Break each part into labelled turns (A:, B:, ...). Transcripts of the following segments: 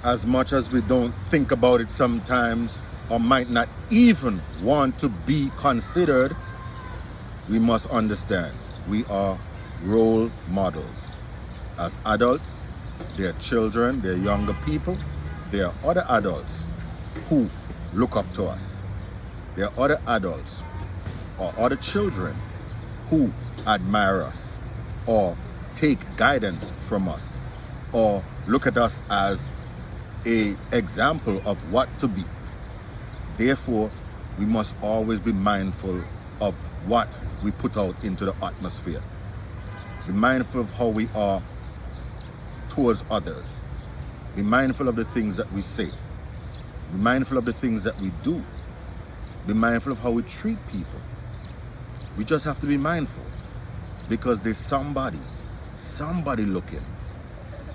A: As much as we don't think about it sometimes, or might not even want to be considered, we must understand we are role models. As adults, there are children, there are younger people, there are other adults who look up to us. There are other adults or other children who admire us or take guidance from us or look at us as an example of what to be. Therefore, we must always be mindful of what we put out into the atmosphere. Be mindful of how we are towards others. Be mindful of the things that we say. Be mindful of the things that we do. Be mindful of how we treat people. We just have to be mindful because there's somebody looking.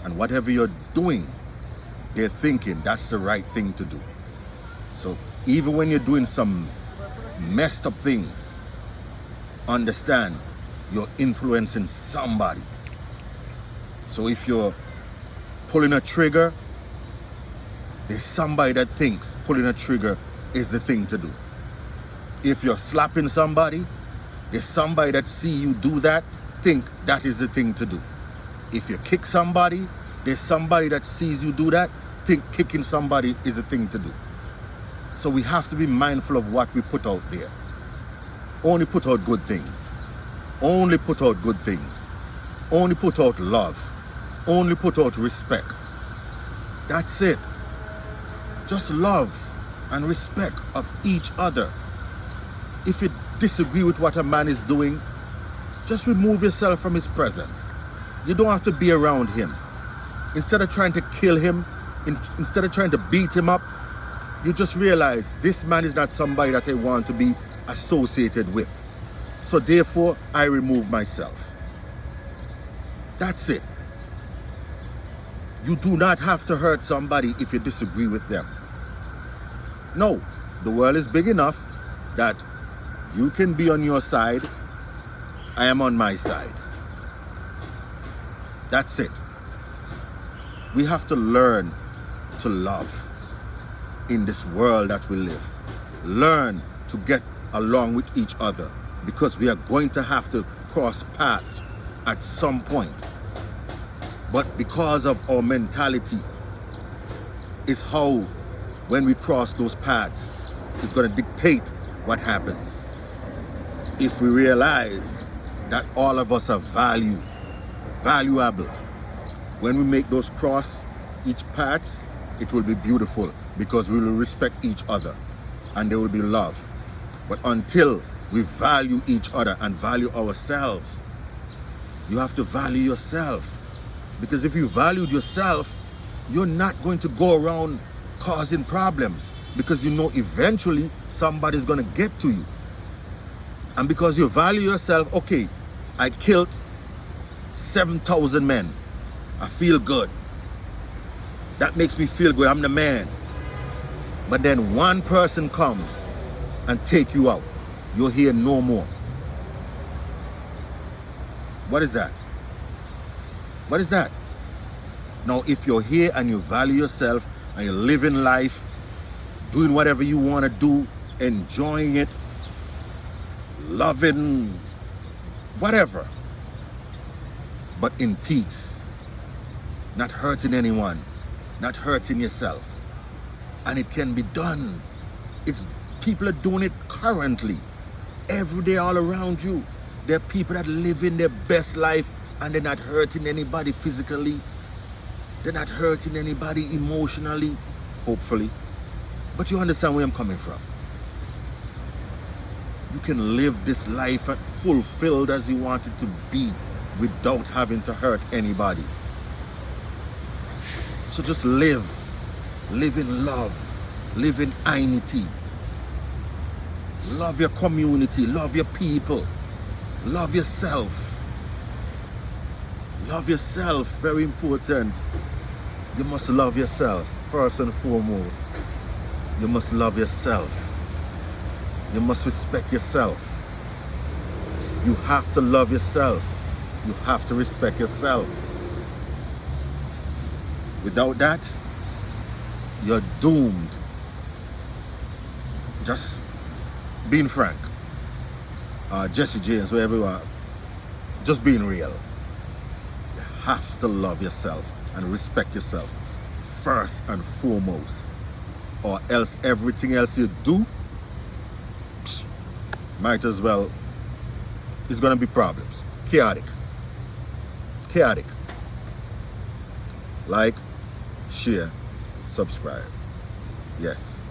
A: And whatever you're doing, they're thinking that's the right thing to do. So even when you're doing some messed up things, understand you're influencing somebody. So if you're pulling a trigger, there's somebody that thinks pulling a trigger is the thing to do. If you're slapping somebody, there's somebody that see you do that, think that is the thing to do. If you kick somebody, there's somebody that sees you do that, think kicking somebody is the thing to do. So we have to be mindful of what we put out there. Only put out good things. Only put out good things. Only put out love. Only put out respect. That's it. Just love and respect of each other. If you disagree with what a man is doing, just remove yourself from his presence. You don't have to be around him. Instead of trying to kill him, instead of trying to beat him up, you just realize this man is not somebody that I want to be associated with. So therefore, I remove myself. That's it. You do not have to hurt somebody if you disagree with them. No, the world is big enough that you can be on your side, I am on my side. That's it. We have to learn to love in this world that we live. Learn to get along with each other because we are going to have to cross paths at some point. But because of our mentality is how when we cross those paths is going to dictate what happens. If we realize that all of us are valuable, when we make those cross each paths, it will be beautiful because we will respect each other and there will be love. But until we value each other and value ourselves, you have to value yourself. Because if you valued yourself, you're not going to go around causing problems because you know eventually somebody's going to get to you. And because you value yourself, okay, I killed 7,000 men. I feel good. That makes me feel good. I'm the man. But then one person comes and take you out. You're here no more. What is that? What is that? Now, if you're here and you value yourself and you're living life, doing whatever you want to do, enjoying it, loving, whatever, but in peace, not hurting anyone, not hurting yourself. And it can be done. People are doing it currently, every day all around you. There are people that live in their best life and they're not hurting anybody physically. They're not hurting anybody emotionally, hopefully. But you understand where I'm coming from. You can live this life as fulfilled as you want it to be without having to hurt anybody. So just live in love, live in unity. Love your community, love your people, love yourself. Love yourself, very important. You must love yourself first and foremost. You must love yourself. You must respect yourself. You have to love yourself. You have to respect yourself. Without that, you're doomed. Just being frank. Jesse James, wherever you are, just being real. You have to love yourself and respect yourself first and foremost, or else everything else you do, might as well, it's gonna be problems. Chaotic. Like, share, subscribe. Yes.